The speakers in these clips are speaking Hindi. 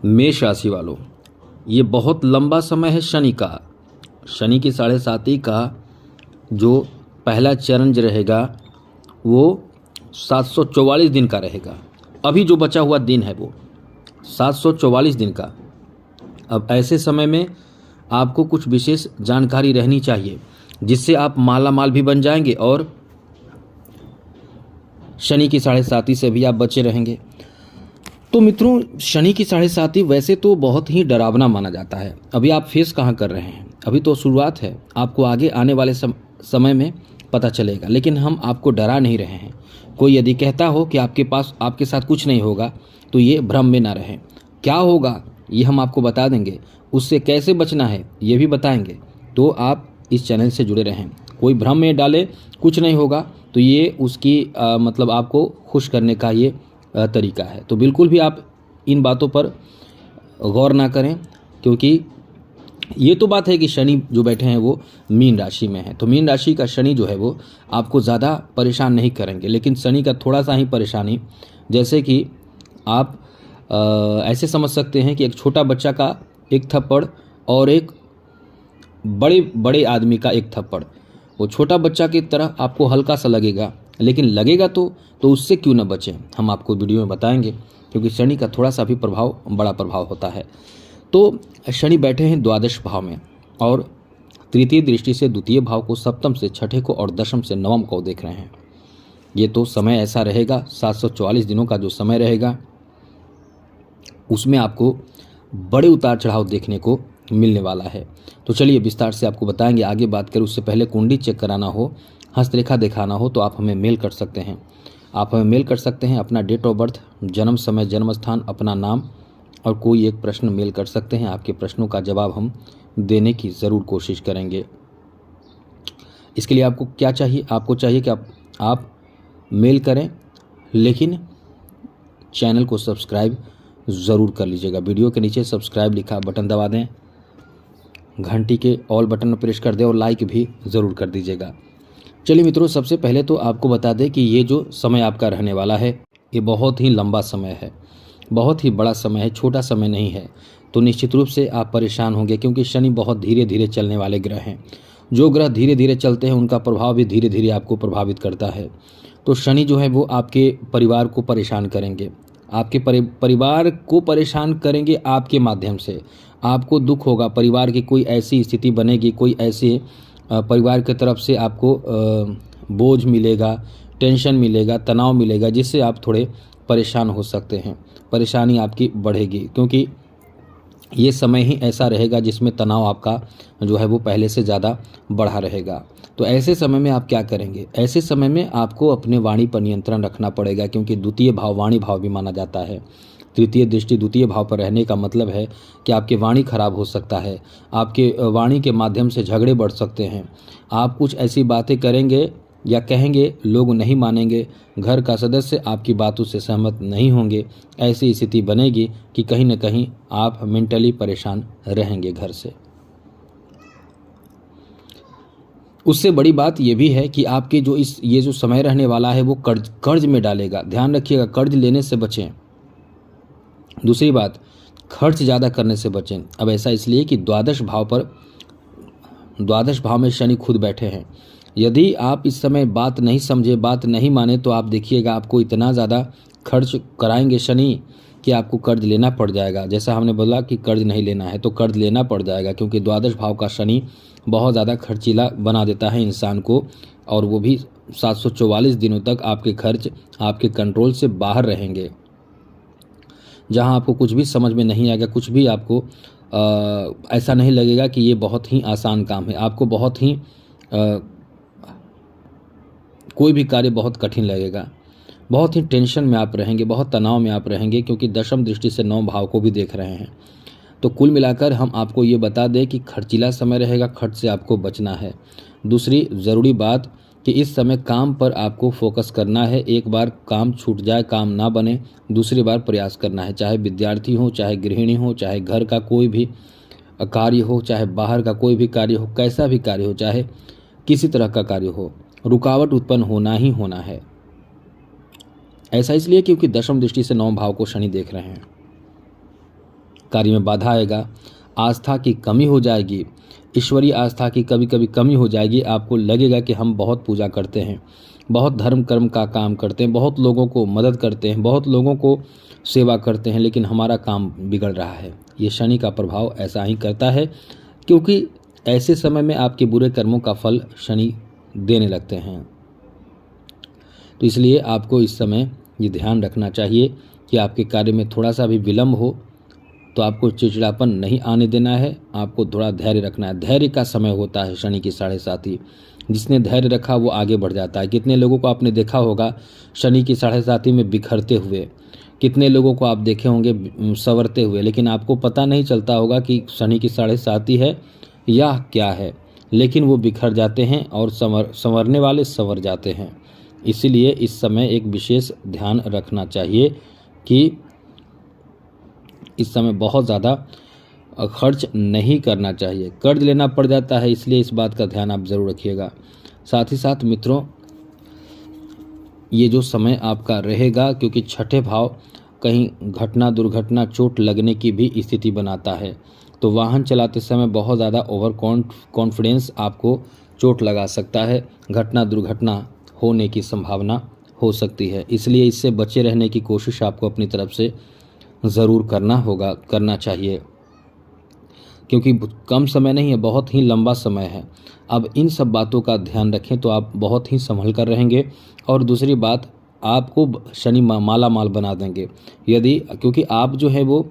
मेष राशि वालों, ये बहुत लंबा समय है शनि का। शनि की 7.5 का जो पहला चरण रहेगा वो 744 दिन का रहेगा। अभी जो बचा हुआ दिन है वो 744 दिन का। अब ऐसे समय में आपको कुछ विशेष जानकारी रहनी चाहिए जिससे आप माला माल भी बन जाएंगे और शनि की 7.5 से भी आप बचे रहेंगे। तो मित्रों, शनि की 7.5 वैसे तो बहुत ही डरावना माना जाता है। अभी आप फेस कहाँ कर रहे हैं, अभी तो शुरुआत है, आपको आगे आने वाले समय में पता चलेगा। लेकिन हम आपको डरा नहीं रहे हैं। कोई यदि कहता हो कि आपके साथ कुछ नहीं होगा तो ये भ्रम में ना रहें। क्या होगा ये हम आपको बता देंगे, उससे कैसे बचना है ये भी बताएंगे। तो आप इस चैनल से जुड़े रहें। कोई भ्रम में डाले कुछ नहीं होगा तो ये उसकी मतलब आपको खुश करने का ये तरीका है। तो बिल्कुल भी आप इन बातों पर गौर ना करें, क्योंकि ये तो बात है कि शनि जो बैठे हैं वो मीन राशि में है। तो मीन राशि का शनि जो है वो आपको ज़्यादा परेशान नहीं करेंगे। लेकिन शनि का थोड़ा सा ही परेशानी, जैसे कि आप ऐसे समझ सकते हैं कि एक छोटा बच्चा का एक थप्पड़ और एक बड़े बड़े आदमी का एक थप्पड़, वो छोटा बच्चा की तरह आपको हल्का सा लगेगा, लेकिन लगेगा तो उससे क्यों न बचें, हम आपको वीडियो में बताएंगे। क्योंकि शनि का थोड़ा सा भी प्रभाव बड़ा प्रभाव होता है। तो शनि बैठे हैं द्वादश भाव में और तृतीय दृष्टि से द्वितीय भाव को, सप्तम से छठे को और दशम से नवम को देख रहे हैं। ये तो समय ऐसा रहेगा, 744 दिनों का जो समय रहेगा उसमें आपको बड़े उतार चढ़ाव देखने को मिलने वाला है। तो चलिए विस्तार से आपको बताएंगे। आगे बात करें उससे पहले कुंडली चेक कराना हो, हस्तरेखा दिखाना हो तो आप हमें मेल कर सकते हैं। आप हमें मेल कर सकते हैं अपना डेट ऑफ बर्थ, जन्म समय, जन्म स्थान, अपना नाम और कोई एक प्रश्न मेल कर सकते हैं। आपके प्रश्नों का जवाब हम देने की ज़रूर कोशिश करेंगे। इसके लिए आपको क्या चाहिए, आपको चाहिए कि आप मेल करें, लेकिन चैनल को सब्सक्राइब ज़रूर कर लीजिएगा। वीडियो के नीचे सब्सक्राइब लिखा बटन दबा दें, घंटी के ऑल बटन पर प्रेस कर दें और लाइक भी ज़रूर कर दीजिएगा। चलिए मित्रों, सबसे पहले तो आपको बता दें कि ये जो समय आपका रहने वाला है ये बहुत ही लंबा समय है, बहुत ही बड़ा समय है, छोटा समय नहीं है। तो निश्चित रूप से आप परेशान होंगे, क्योंकि शनि बहुत धीरे धीरे चलने वाले ग्रह हैं। जो ग्रह धीरे धीरे चलते हैं उनका प्रभाव भी धीरे धीरे आपको प्रभावित करता है। तो शनि जो है वो आपके परिवार को परेशान करेंगे, आपके परिवार को परेशान करेंगे आपके माध्यम से। आपको दुख होगा, परिवार की कोई ऐसी स्थिति बनेगी, कोई ऐसे परिवार की तरफ से आपको बोझ मिलेगा, टेंशन मिलेगा, तनाव मिलेगा, जिससे आप थोड़े परेशान हो सकते हैं। परेशानी आपकी बढ़ेगी, क्योंकि ये समय ही ऐसा रहेगा जिसमें तनाव आपका जो है वो पहले से ज़्यादा बढ़ा रहेगा। तो ऐसे समय में आप क्या करेंगे? ऐसे समय में आपको अपने वाणी पर नियंत्रण रखना पड़ेगा, क्योंकि द्वितीय भाव वाणी भाव भी माना जाता है। तृतीय दृष्टि द्वितीय भाव पर रहने का मतलब है कि आपके वाणी खराब हो सकता है, आपके वाणी के माध्यम से झगड़े बढ़ सकते हैं। आप कुछ ऐसी बातें करेंगे या कहेंगे, लोग नहीं मानेंगे, घर का सदस्य आपकी बातों से सहमत नहीं होंगे। ऐसी स्थिति बनेगी कि कहीं न कहीं आप मेंटली परेशान रहेंगे घर से। उससे बड़ी बात यह भी है कि आपके ये जो समय रहने वाला है वो कर्ज में डालेगा। ध्यान रखिएगा, कर्ज लेने से बचें। दूसरी बात, खर्च ज़्यादा करने से बचें। अब ऐसा इसलिए कि द्वादश भाव में शनि खुद बैठे हैं। यदि आप इस समय बात नहीं समझे, बात नहीं माने, तो आप देखिएगा आपको इतना ज़्यादा खर्च कराएंगे शनि कि आपको कर्ज लेना पड़ जाएगा। जैसा हमने बोला कि कर्ज नहीं लेना है तो कर्ज लेना पड़ जाएगा, क्योंकि द्वादश भाव का शनि बहुत ज़्यादा खर्चीला बना देता है इंसान को, और वो भी 744 दिनों तक आपके खर्च आपके कंट्रोल से बाहर रहेंगे। जहां आपको कुछ भी समझ में नहीं आएगा, कुछ भी आपको ऐसा नहीं लगेगा कि ये बहुत ही आसान काम है। आपको बहुत ही कोई भी कार्य बहुत कठिन लगेगा, बहुत ही टेंशन में आप रहेंगे, बहुत तनाव में आप रहेंगे, क्योंकि दशम दृष्टि से 9 भाव को भी देख रहे हैं। तो कुल मिलाकर हम आपको ये बता दें कि खर्चीला समय रहेगा, खर्च से आपको बचना है। दूसरी ज़रूरी बात कि इस समय काम पर आपको फोकस करना है। एक बार काम छूट जाए, काम ना बने, दूसरी बार प्रयास करना है। चाहे विद्यार्थी हो, चाहे गृहिणी हो, चाहे घर का कोई भी कार्य हो, चाहे बाहर का कोई भी कार्य हो, कैसा भी कार्य हो, चाहे किसी तरह का कार्य हो, रुकावट उत्पन्न होना ही होना है। ऐसा इसलिए क्योंकि दशम दृष्टि से 9 भाव को शनि देख रहे हैं। कार्य में बाधा आएगा, आस्था की कमी हो जाएगी, ईश्वरीय आस्था की कभी कभी कमी हो जाएगी। आपको लगेगा कि हम बहुत पूजा करते हैं, बहुत धर्म कर्म का काम करते हैं, बहुत लोगों को मदद करते हैं, बहुत लोगों को सेवा करते हैं, लेकिन हमारा काम बिगड़ रहा है। ये शनि का प्रभाव ऐसा ही करता है, क्योंकि ऐसे समय में आपके बुरे कर्मों का फल शनि देने लगते हैं। तो इसलिए आपको इस समय ये ध्यान रखना चाहिए कि आपके कार्य में थोड़ा सा भी विलंब हो तो आपको चिड़चिड़ापन नहीं आने देना है, आपको थोड़ा धैर्य रखना है। धैर्य का समय होता है शनि की 7.5। जिसने धैर्य रखा वो आगे बढ़ जाता है। कितने लोगों को आपने देखा होगा शनि की 7.5 में बिखरते हुए, कितने लोगों को आप देखे होंगे संवरते हुए, लेकिन आपको पता नहीं चलता होगा कि शनि की 7.5 है या क्या है, लेकिन वो बिखर जाते हैं और संवरने वाले संवर जाते हैं। इसीलिए इस समय एक विशेष ध्यान रखना चाहिए कि इस समय बहुत ज़्यादा खर्च नहीं करना चाहिए। कर्ज लेना पड़ जाता है, इसलिए इस बात का ध्यान आप ज़रूर रखिएगा। साथ ही साथ मित्रों, ये जो समय आपका रहेगा, क्योंकि छठे भाव कहीं घटना दुर्घटना चोट लगने की भी स्थिति बनाता है, तो वाहन चलाते समय बहुत ज़्यादा ओवर कॉन्फिडेंस आपको चोट लगा सकता है, घटना दुर्घटना होने की संभावना हो सकती है। इसलिए इससे बचे रहने की कोशिश आपको अपनी तरफ से ज़रूर करना चाहिए, क्योंकि कम समय नहीं है, बहुत ही लंबा समय है। अब इन सब बातों का ध्यान रखें तो आप बहुत ही संभल कर रहेंगे। और दूसरी बात, आपको शनि माला माल बना देंगे क्योंकि आप जो है वो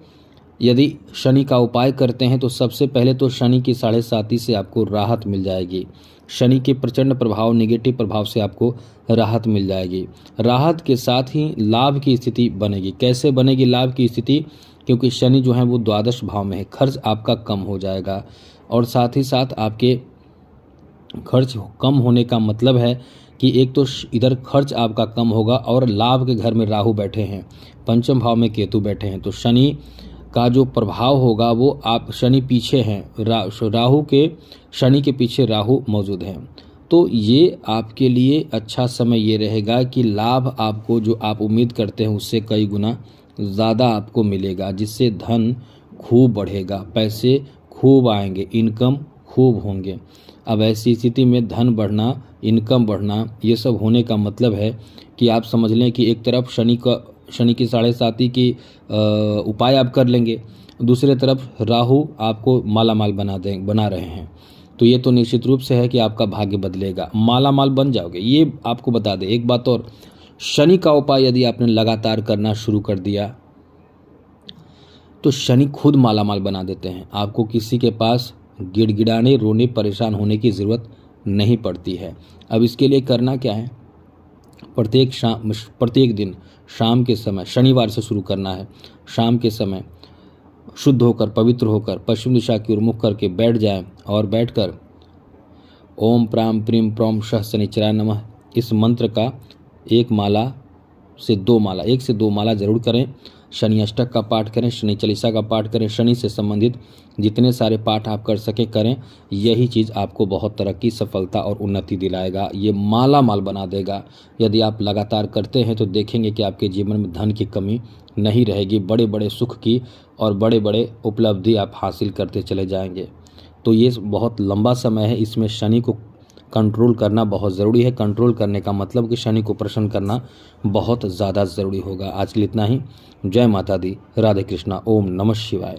यदि शनि का उपाय करते हैं तो सबसे पहले तो शनि की 7.5 से आपको राहत मिल जाएगी। शनि के प्रचंड प्रभाव, नेगेटिव प्रभाव से आपको राहत मिल जाएगी। राहत के साथ ही लाभ की स्थिति बनेगी। कैसे बनेगी लाभ की स्थिति? क्योंकि शनि जो है वो 12 भाव में है, खर्च आपका कम हो जाएगा। और साथ ही साथ आपके खर्च कम होने का मतलब है कि एक तो इधर खर्च आपका कम होगा और लाभ के घर में राहु बैठे हैं, पंचम भाव में केतु बैठे हैं, तो शनि का जो प्रभाव होगा वो आप शनि पीछे हैं, राहु के शनि के पीछे राहु मौजूद हैं। तो ये आपके लिए अच्छा समय ये रहेगा कि लाभ आपको जो आप उम्मीद करते हैं उससे कई गुना ज़्यादा आपको मिलेगा, जिससे धन खूब बढ़ेगा, पैसे खूब आएंगे, इनकम खूब होंगे। अब ऐसी स्थिति में धन बढ़ना, इनकम बढ़ना, ये सब होने का मतलब है कि आप समझ लें कि एक तरफ शनि की 7.5 की उपाय आप कर लेंगे, दूसरे तरफ राहु आपको माला माल बना रहे हैं। तो ये तो निश्चित रूप से है कि आपका भाग्य बदलेगा, माला माल बन जाओगे। ये आपको बता दें एक बात और, शनि का उपाय यदि आपने लगातार करना शुरू कर दिया तो शनि खुद माला माल बना देते हैं। आपको किसी के पास गिड़गिड़ाने, रोने, परेशान होने की ज़रूरत नहीं पड़ती है। अब इसके लिए करना क्या है? प्रत्येक दिन शाम के समय, शनिवार से शुरू करना है, शाम के समय शुद्ध होकर, पवित्र होकर, पश्चिम दिशा की ओर मुख करके बैठ जाएं और बैठकर ओम प्राम प्रीम प्रोम शः शनिचराय नमः इस मंत्र का एक से दो माला जरूर करें। शनि अष्टक का पाठ करें, शनि चालीसा का पाठ करें, शनि से संबंधित जितने सारे पाठ आप कर सके करें। यही चीज़ आपको बहुत तरक्की, सफलता और उन्नति दिलाएगा, ये माला माल बना देगा। यदि आप लगातार करते हैं तो देखेंगे कि आपके जीवन में धन की कमी नहीं रहेगी, बड़े बड़े सुख की और बड़े बड़े उपलब्धि आप हासिल करते चले जाएंगे। तो ये बहुत लंबा समय है, इसमें शनि को कंट्रोल करना बहुत ज़रूरी है। कंट्रोल करने का मतलब कि शनि को प्रसन्न करना बहुत ज़्यादा ज़रूरी होगा। आज के लिए इतना ही। जय माता दी, राधे कृष्णा, ओम नमः शिवाय।